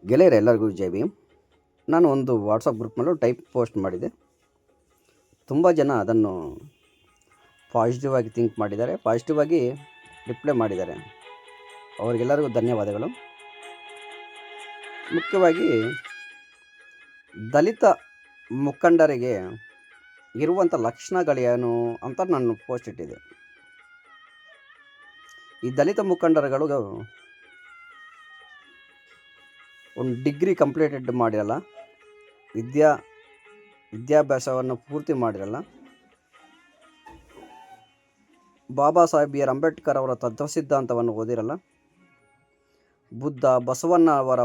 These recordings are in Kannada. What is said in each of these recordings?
ಗೆಳೆಯರೆ ಎಲ್ಲರಿಗೂ ಜೈ ಭೀಮ್. ನಾನು ಒಂದು ವಾಟ್ಸಪ್ ಗ್ರೂಪ್ನಲ್ಲೂ ಪೋಸ್ಟ್ ಮಾಡಿದೆ. ತುಂಬ ಜನ ಅದನ್ನು ಪಾಸಿಟಿವ್ ಆಗಿ ಥಿಂಕ್ ಮಾಡಿದ್ದಾರೆ, ಪಾಸಿಟಿವ್ ಆಗಿ ರಿಪ್ಲೈ ಮಾಡಿದ್ದಾರೆ. ಅವರಿಗೆಲ್ಲರಿಗೂ ಧನ್ಯವಾದಗಳು. ಮುಖ್ಯವಾಗಿ ದಲಿತ ಮುಖಂಡರಿಗೆ ಇರುವಂಥ ಲಕ್ಷಣಗಳೇನು ಅಂತ ನಾನು ಪೋಸ್ಟ್ ಇಟ್ಟಿದ್ದೆ. ಈ ದಲಿತ ಮುಖಂಡರುಗಳು ಒಂದು ಡಿಗ್ರಿ ಕಂಪ್ಲೀಟೆಡ್ ಮಾಡಿರಲ್ಲ, ವಿದ್ಯಾಭ್ಯಾಸವನ್ನು ಪೂರ್ತಿ ಮಾಡಿರಲ್ಲ, ಬಾಬಾ ಸಾಹೇಬ್ ಬಿ ಆರ್ ಅಂಬೇಡ್ಕರ್ ಅವರ ತತ್ವ ಸಿದ್ಧಾಂತವನ್ನು ಓದಿರಲ್ಲ, ಬುದ್ಧ ಬಸವಣ್ಣ ಅವರ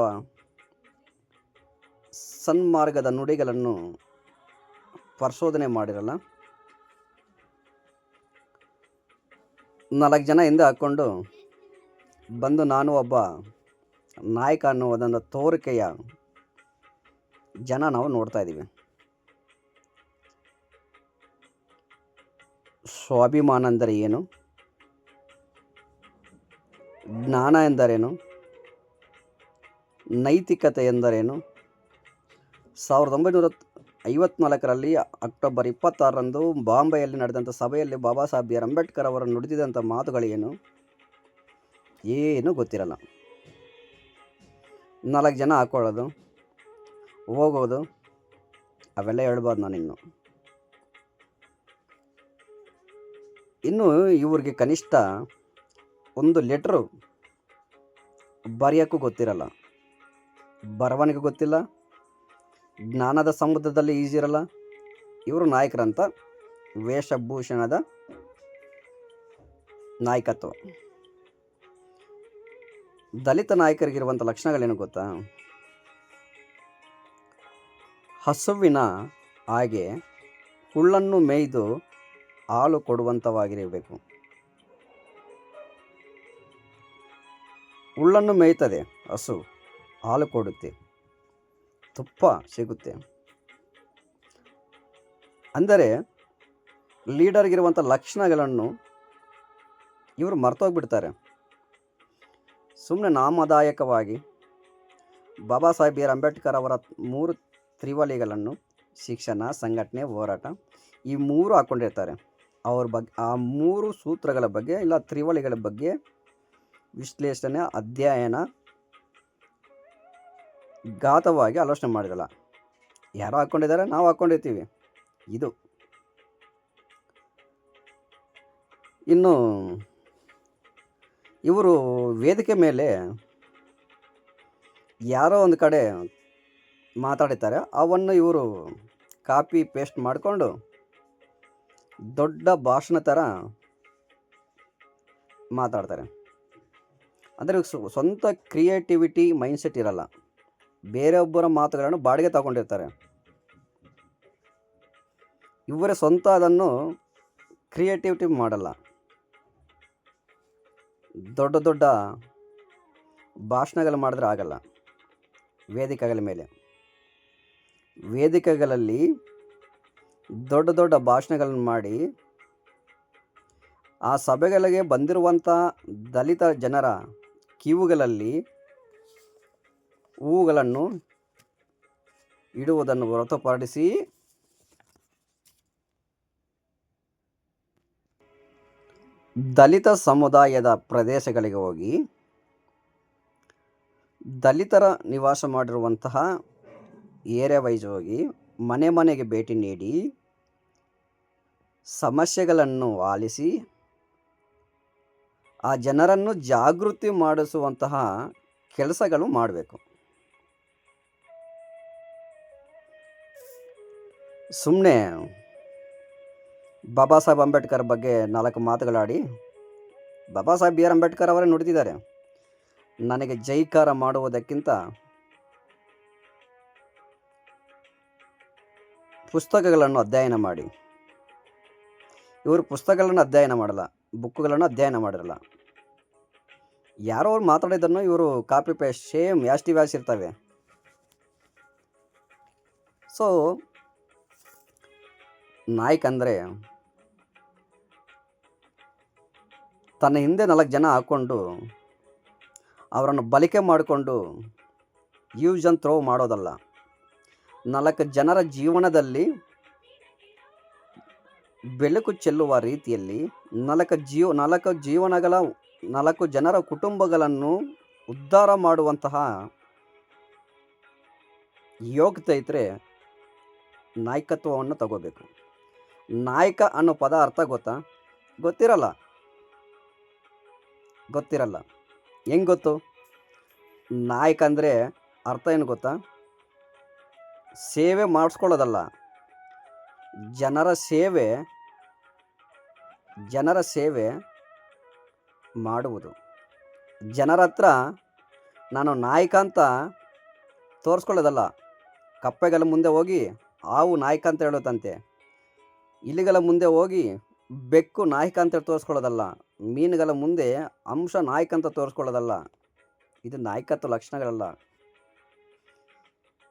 ಸನ್ಮಾರ್ಗದ ನುಡಿಗಳನ್ನು ಪರಿಶೋಧನೆ ಮಾಡಿರಲ್ಲ, 4 ಜನ ಹಿಂದೆ ಹಾಕ್ಕೊಂಡು ಬಂದು ನಾನು ಒಬ್ಬ ನಾಯಕ ಅನ್ನುವುದನ್ನು ತೋರಿಕೆಯ ಜನ ನಾವು ನೋಡ್ತಾ ಇದ್ದೀವಿ. ಸ್ವಾಭಿಮಾನ ಎಂದರೆ ಏನು, ಜ್ಞಾನ ಎಂದರೇನು, ನೈತಿಕತೆ ಎಂದರೇನು, 1954ರಲ್ಲಿ ಅಕ್ಟೋಬರ್ 26ರಂದು ಬಾಂಬೆಯಲ್ಲಿ ನಡೆದಂಥ ಸಭೆಯಲ್ಲಿ ಬಾಬಾ ಸಾಹೇಬ್ ಬಿ ಆರ್ ಅಂಬೇಡ್ಕರ್ ಅವರು ನುಡಿದಿದಂಥ ಮಾತುಗಳೇನು, ಏನೂ ಗೊತ್ತಿರಲ್ಲ. 4 ಜನ ಹಾಕ್ಕೊಳ್ಳೋದು, ಹೋಗೋದು, ಅವೆಲ್ಲ ಹೇಳ್ಬೋದು. ನಾನು ಇನ್ನು ಇವ್ರಿಗೆ ಕನಿಷ್ಠ ಒಂದು ಲೆಟ್ರು ಬರೆಯೋಕ್ಕೂ ಗೊತ್ತಿರಲ್ಲ, ಬರವಣಿಗೆ ಗೊತ್ತಿಲ್ಲ, ಜ್ಞಾನದ ಸಮುದ್ರದಲ್ಲಿ ಈಜಿರಲ್ಲ. ಇವರು ನಾಯಕರಂತ ವೇಷಭೂಷಣದ ನಾಯಕತ್ವ. ದಲಿತ ನಾಯಕರಿಗಿರುವಂಥ ಲಕ್ಷಣಗಳೇನು ಗೊತ್ತಾ? ಹಸುವಿನ ಹಾಗೆ ಹುಲ್ಲನ್ನು ಮೇಯ್ದು ಹಾಲು ಕೊಡುವಂಥವಾಗಿರಬೇಕು. ಹುಲ್ಲನ್ನು ಮೇಯ್ತದೆ ಹಸು, ಹಾಲು ಕೊಡುತ್ತೆ, ತುಪ್ಪ ಸಿಗುತ್ತೆ. ಅಂದರೆ ಲೀಡರ್ಗಿರುವಂಥ ಲಕ್ಷಣಗಳನ್ನು ಇವರು ಮರ್ತೋಗ್ಬಿಡ್ತಾರೆ. ಸುಮ್ಮನೆ ನಾಮದಾಯಕವಾಗಿ ಬಾಬಾ ಸಾಹೇಬ್ ಬಿ ಆರ್ ಅಂಬೇಡ್ಕರ್ ಅವರ 3 ತ್ರಿವಳಿಗಳನ್ನು, ಶಿಕ್ಷಣ, ಸಂಘಟನೆ, ಹೋರಾಟ, ಈ 3 ಹಾಕ್ಕೊಂಡಿರ್ತಾರೆ. ಅವ್ರ ಬಗ್ಗೆ ಆ 3 ಸೂತ್ರಗಳ ಬಗ್ಗೆ ಇಲ್ಲ ತ್ರಿವಳಿಗಳ ಬಗ್ಗೆ ವಿಶ್ಲೇಷಣೆ, ಅಧ್ಯಯನ ಘಾತವಾಗಿ ಆಲೋಚನೆ ಮಾಡಿರಲ್ಲ. ಯಾರೋ ಹಾಕ್ಕೊಂಡಿದ್ದಾರೆ, ನಾವು ಹಾಕ್ಕೊಂಡಿರ್ತೀವಿ. ಇದು ಇನ್ನು ಇವರು ವೇದಿಕೆ ಮೇಲೆ ಯಾರೋ ಒಂದು ಕಡೆ ಮಾತಾಡಿರ್ತಾರೆ, ಅವನ್ನು ಇವರು ಕಾಪಿ ಪೇಸ್ಟ್ ಮಾಡಿಕೊಂಡು ದೊಡ್ಡ ಭಾಷಣ ಥರ ಮಾತಾಡ್ತಾರೆ. ಅಂದರೆ ಸ್ವಂತ ಕ್ರಿಯೇಟಿವಿಟಿ ಮೈಂಡ್ಸೆಟ್ ಇರಲ್ಲ, ಬೇರೆಯೊಬ್ಬರ ಮಾತುಗಳನ್ನು ಬಾಡಿಗೆ ತಗೊಂಡಿರ್ತಾರೆ. ಇವರೇ ಸ್ವಂತ ಅದನ್ನು ಕ್ರಿಯೇಟಿವಿಟಿ ಮಾಡಲ್ಲ. ದೊಡ್ಡ ದೊಡ್ಡ ಭಾಷಣಗಳು ಮಾಡಿದ್ರೆ ಆಗಲ್ಲ. ವೇದಿಕೆಗಳ ಮೇಲೆ, ವೇದಿಕೆಗಳಲ್ಲಿ ದೊಡ್ಡ ದೊಡ್ಡ ಭಾಷಣಗಳನ್ನು ಮಾಡಿ ಆ ಸಭೆಗಳಿಗೆ ಬಂದಿರುವಂಥ ದಲಿತ ಜನರ ಕಿವುಗಳಲ್ಲಿ ಹೂಗಳನ್ನು ಇಡುವುದನ್ನು ಹೊರತುಪಡಿಸಿ ದಲಿತ ಸಮುದಾಯದ ಪ್ರದೇಶಗಳಿಗೆ ಹೋಗಿ ದಲಿತರ ನಿವಾಸ ಮಾಡಿರುವಂತಹ ಏರಿಯಾ ವೈಸ್ ಹೋಗಿ ಮನೆ ಮನೆಗೆ ಭೇಟಿ ನೀಡಿ ಸಮಸ್ಯೆಗಳನ್ನು ಆಲಿಸಿ ಆ ಜನರನ್ನು ಜಾಗೃತಿ ಮಾಡಿಸುವಂತಹ ಕೆಲಸಗಳು ಮಾಡಬೇಕು. ಸುಮ್ಮನೆ ಬಾಬಾ ಸಾಹೇಬ್ ಅಂಬೇಡ್ಕರ್ ಬಗ್ಗೆ 4 ಮಾತುಗಳಾಡಿ, ಬಾಬಾ ಸಾಹೇಬ್ ಬಿ ಆರ್ ಅಂಬೇಡ್ಕರ್ ಅವರೇ ನುಡಿದಿದ್ದಾರೆ, ನನಗೆ ಜೈಕಾರ ಮಾಡುವುದಕ್ಕಿಂತ ಪುಸ್ತಕಗಳನ್ನು ಅಧ್ಯಯನ ಮಾಡಿ. ಇವರು ಪುಸ್ತಕಗಳನ್ನು ಅಧ್ಯಯನ ಮಾಡಲ್ಲ, ಬುಕ್ಗಳನ್ನು ಅಧ್ಯಯನ ಮಾಡಿರಲ್ಲ. ಯಾರೋ ಅವ್ರು ಮಾತಾಡಿದ್ದನ್ನು ಇವರು ಕಾಪಿ ಪೇಸ್ಟ್ ಸೇಮ್ ಯಾಸ್ಟಿ ವ್ಯಾಸ್ ಇರ್ತವೆ. ಸೊ ನಾಯಕ ಅಂದರೆ ತನ್ನ ಹಿಂದೆ 4 ಜನ ಹಾಕ್ಕೊಂಡು ಅವರನ್ನು ಬಲಿಕೆ ಮಾಡಿಕೊಂಡು ಯೂಸ್ ಆ್ಯಂಡ್ ಥ್ರೋ ಮಾಡೋದಲ್ಲ. 4 ಜನರ ಜೀವನದಲ್ಲಿ ಬೆಳಕು ಚೆಲ್ಲುವ ರೀತಿಯಲ್ಲಿ 4 ಜೀವನಗಳ 4 ಜನರ ಕುಟುಂಬಗಳನ್ನು ಉದ್ಧಾರ ಮಾಡುವಂತಹ ಯೋಗ್ಯತೆ ಇದ್ದರೆ ನಾಯಕತ್ವವನ್ನು ತಗೋಬೇಕು. ನಾಯಕ ಅನ್ನೋ ಪದ ಅರ್ಥ ಗೊತ್ತಾ? ಗೊತ್ತಿರಲ್ಲ. ಹೆಂಗೆ ಗೊತ್ತು? ನಾಯಕ ಅಂದರೆ ಅರ್ಥ ಏನು ಗೊತ್ತಾ? ಸೇವೆ ಮಾಡಿಸ್ಕೊಳ್ಳೋದಲ್ಲ, ಜನರ ಸೇವೆ ಮಾಡುವುದು. ಜನರ ಹತ್ರ ನಾನು ನಾಯಕ ಅಂತ ತೋರಿಸ್ಕೊಳ್ಳೋದಲ್ಲ. ಕಪ್ಪೆಗಳ ಮುಂದೆ ಹೋಗಿ ಹಾವು ನಾಯಕ ಅಂತ ಹೇಳೋದಂತೆ, ಇಲಿಗಳ ಮುಂದೆ ಹೋಗಿ ಬೆಕ್ಕು ನಾಯಕ ಅಂತ ತೋರಿಸ್ಕೊಳ್ಳೋದಲ್ಲ, ಮೀನುಗಳ ಮುಂದೆ ಅಂಶ ನಾಯಕ ಅಂತ ತೋರಿಸ್ಕೊಳ್ಳೋದಲ್ಲ. ಇದು ನಾಯಕತ್ವ ಲಕ್ಷಣಗಳಲ್ಲ.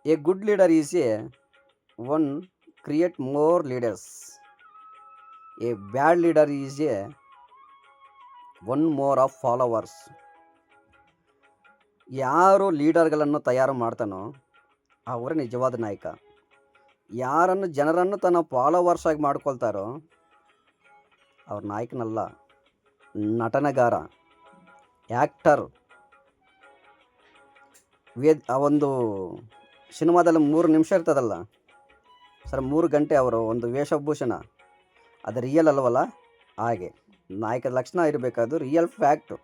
A good leader is one create more leaders. A bad leader is one more of followers. ಯಾರು ಲೀಡರ್ಗಳನ್ನು ತಯಾರು ಮಾಡ್ತಾನೋ ಅವರೇ ನಿಜವಾದ ನಾಯಕ. ಯಾರನ್ನು ಜನರನ್ನು ತನ್ನ ಫಾಲೋವರ್ಸ್ ಆಗಿ ಮಾಡ್ಕೊಳ್ತಾರೋ ಅವ್ರ ನಾಯಕನಲ್ಲ, ನಟನೆಗಾರ, ಆ್ಯಕ್ಟರ್. ಆ ಒಂದು ಸಿನಿಮಾದಲ್ಲಿ 3 ನಿಮಿಷ ಇರ್ತದಲ್ಲ ಸರ್, 3 ಗಂಟೆ ಅವರು ಒಂದು ವೇಷಭೂಷಣ, ಅದು ರಿಯಲ್ ಅಲ್ವಲ್ಲ? ಹಾಗೆ ನಾಯಕದ ಲಕ್ಷಣ ಇರಬೇಕಾದ್ರು ರಿಯಲ್ ಫ್ಯಾಕ್ಟು.